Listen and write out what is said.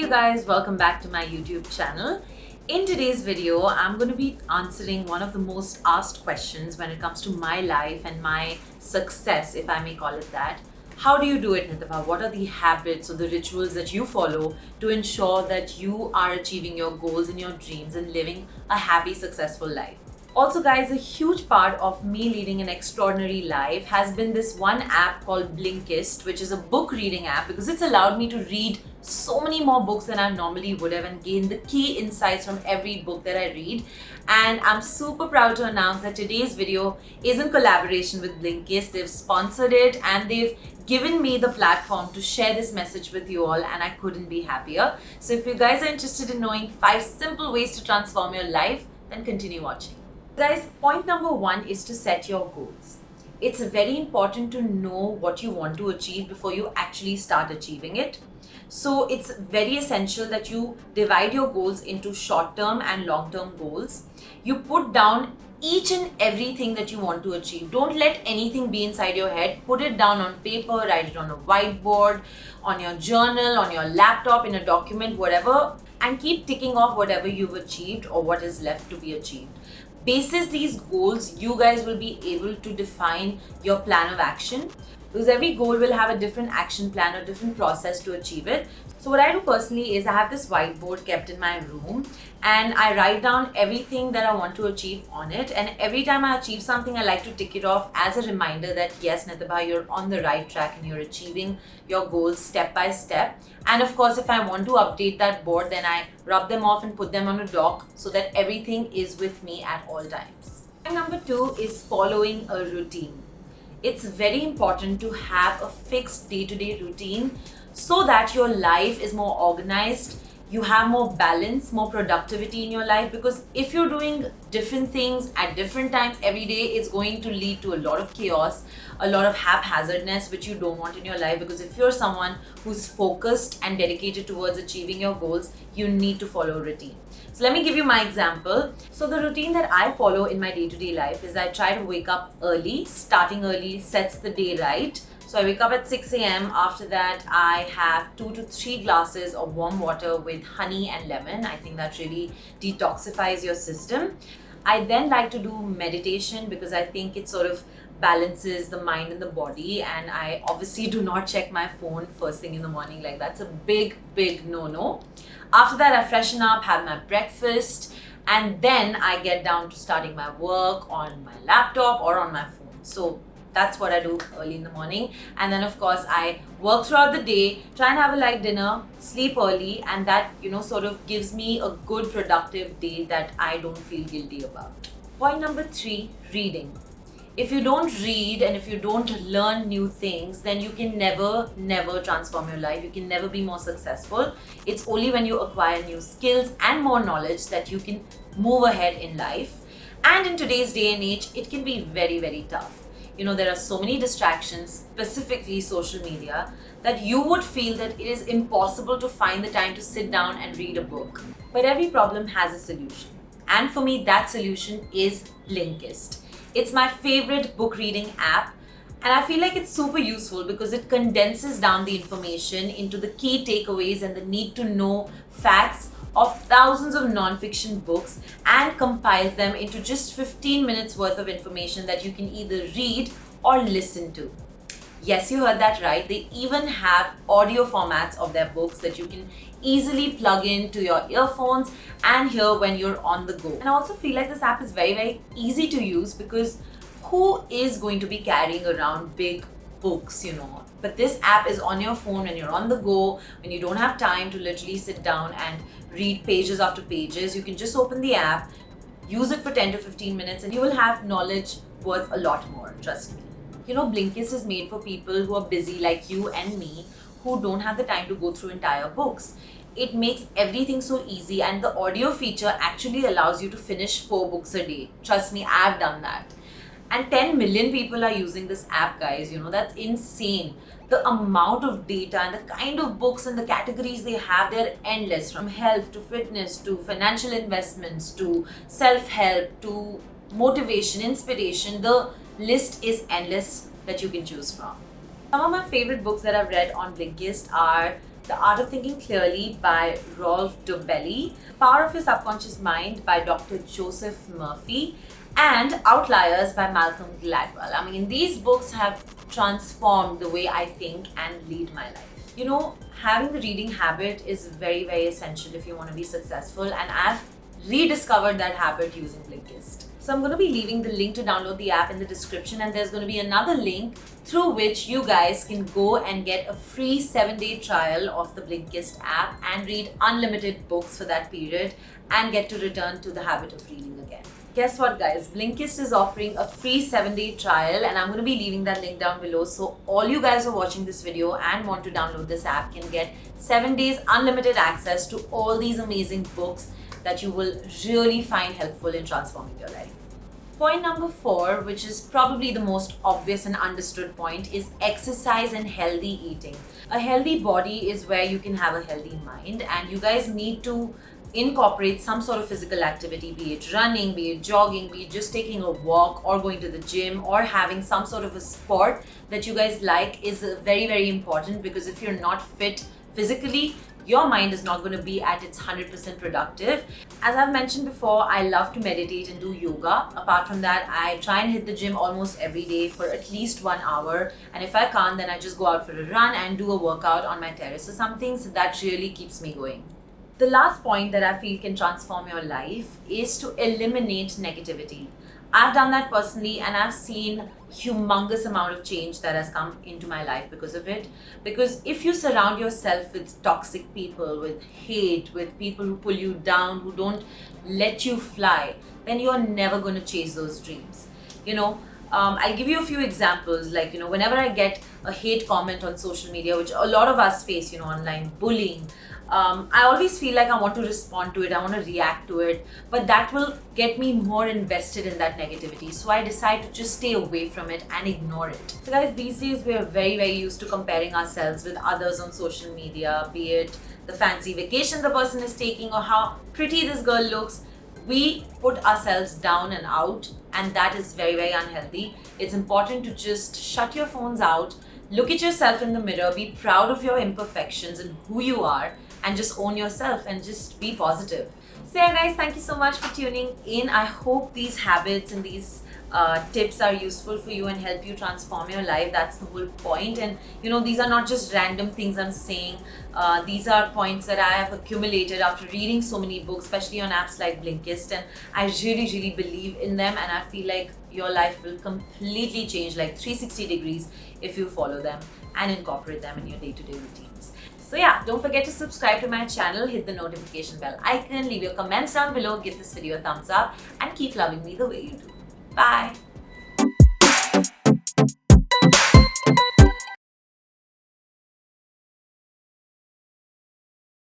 guys, welcome back to my YouTube channel. In today's video, I'm going to be answering one of the most asked questions when it comes to my life and my success, if I may call it that. How do you do it, Nitibha? What are the habits or the rituals that you follow to ensure that you are achieving your goals and your dreams and living a happy, successful life? Also guys, a huge part of me leading an extraordinary life has been this one app called Blinkist, which is a book reading app because it's allowed me to read so many more books than I normally would have and gain the key insights from every book that I read. And I'm super proud to announce that today's video is in collaboration with Blinkist. They've sponsored it and they've given me the platform to share this message with you all, and I couldn't be happier. So if you guys are interested in knowing 5 simple ways to transform your life, then continue watching. Guys, point number 1 is to set your goals. It's very important to know what you want to achieve before you actually start achieving it. So it's very essential that you divide your goals into short-term and long-term goals. You put down each and everything that you want to achieve. Don't let anything be inside your head. Put it down on paper, write it on a whiteboard, on your journal, on your laptop, in a document, whatever, and keep ticking off whatever you've achieved or what is left to be achieved. Basis these goals, you guys will be able to define your plan of action, because every goal will have a different action plan or different process to achieve it. So what I do personally is I have this whiteboard kept in my room and I write down everything that I want to achieve on it, and every time I achieve something I like to tick it off as a reminder that yes, Nitibha, you're on the right track and you're achieving your goals step by step. And of course, if I want to update that board, then I rub them off and put them on a dock so that everything is with me at all times. And number 2 is following a routine. It's very important to have a fixed day-to-day routine so that your life is more organized, you have more balance, more productivity in your life, because if you're doing different things at different times every day, it's going to lead to a lot of chaos, a lot of haphazardness, which you don't want in your life. Because if you're someone who's focused and dedicated towards achieving your goals, you need to follow a routine. So let me give you my example. So the routine that I follow in my day-to-day life is I try to wake up early. Starting early sets the day right. So I wake up at 6 a.m. After that, I have 2 to 3 glasses of warm water with honey and lemon. I think that really detoxifies your system. I then like to do meditation because I think it sort of balances the mind and the body, and I obviously do not check my phone first thing in the morning. Like, that's a big no-no. After that, I freshen up, have my breakfast, and then I get down to starting my work on my laptop or on my phone. So that's what I do early in the morning. And then of course I work throughout the day, try and have a light dinner, sleep early, and that, sort of gives me a good productive day that I don't feel guilty about. Point number 3, reading. If you don't read and if you don't learn new things, then you can never transform your life. You can never be more successful. It's only when you acquire new skills and more knowledge that you can move ahead in life. And in today's day and age, it can be very tough. There are so many distractions, specifically social media, that you would feel that it is impossible to find the time to sit down and read a book. But every problem has a solution. And for me, that solution is Blinkist. It's my favorite book reading app, and I feel like it's super useful because it condenses down the information into the key takeaways and the need to know facts of thousands of nonfiction books and compiles them into just 15 minutes worth of information that you can either read or listen to. Yes, you heard that right. They even have audio formats of their books that you can easily plug into your earphones and hear when you're on the go. And I also feel like this app is very easy to use because who is going to be carrying around big books, But this app is on your phone when you're on the go, when you don't have time to literally sit down and read pages after pages. You can just open the app, use it for 10 to 15 minutes, and you will have knowledge worth a lot more, trust me. Blinkist is made for people who are busy like you and me, who don't have the time to go through entire books. It makes everything so easy, and the audio feature actually allows you to finish 4 books a day. Trust me, I've done that. And 10 million people are using this app, guys. That's insane. The amount of data and the kind of books and the categories they have, they're endless. From health to fitness to financial investments to self-help to motivation, inspiration. The list is endless that you can choose from. Some of my favorite books that I've read on Blinkist are The Art of Thinking Clearly by Rolf Dobelli, Power of Your Subconscious Mind by Dr. Joseph Murphy, and Outliers by Malcolm Gladwell. I mean, these books have transformed the way I think and lead my life. You know, having the reading habit is very, very essential if you want to be successful, and I've rediscovered that habit using Blinkist. So I'm going to be leaving the link to download the app in the description, and there's going to be another link through which you guys can go and get a free 7-day trial of the Blinkist app and read unlimited books for that period and get to return to the habit of reading again. Guess what, guys? Blinkist is offering a free 7-day trial, and I'm going to be leaving that link down below. So all you guys who are watching this video and want to download this app can get 7 days unlimited access to all these amazing books that you will really find helpful in transforming your life. Point number 4, which is probably the most obvious and understood point, is exercise and healthy eating. A healthy body is where you can have a healthy mind, and you guys need to incorporate some sort of physical activity, be it running, be it jogging, be it just taking a walk or going to the gym or having some sort of a sport that you guys like is very, very important, because if you're not fit physically, your mind is not going to be at its 100% productive. As I've mentioned before, I love to meditate and do yoga. Apart from that, I try and hit the gym almost every day for at least 1 hour. And if I can't, then I just go out for a run and do a workout on my terrace or something. So that really keeps me going. The last point that I feel can transform your life is to eliminate negativity. I've done that personally, and I've seen humongous amount of change that has come into my life because of it. Because if you surround yourself with toxic people, with hate, with people who pull you down, who don't let you fly, then you're never going to chase those dreams. I'll give you a few examples. Like, whenever I get a hate comment on social media, which a lot of us face, online bullying, I always feel like I want to respond to it, I want to react to it, but that will get me more invested in that negativity. So I decide to just stay away from it and ignore it. So guys, these days we are very, very used to comparing ourselves with others on social media, be it the fancy vacation the person is taking or how pretty this girl looks. We put ourselves down and out, and that is very, very unhealthy. It's important to just shut your phones out, look at yourself in the mirror, be proud of your imperfections and who you are, and just own yourself and just be positive. So yeah guys, thank you so much for tuning in. I hope these habits and these tips are useful for you and help you transform your life. That's the whole point. And these are not just random things I'm saying. These are points that I have accumulated after reading so many books, especially on apps like Blinkist, and I really, really believe in them, and I feel like your life will completely change, like 360 degrees, if you follow them and incorporate them in your day-to-day routines. So yeah, don't forget to subscribe to my channel, hit the notification bell icon, leave your comments down below, give this video a thumbs up, and keep loving me the way you do. Bye!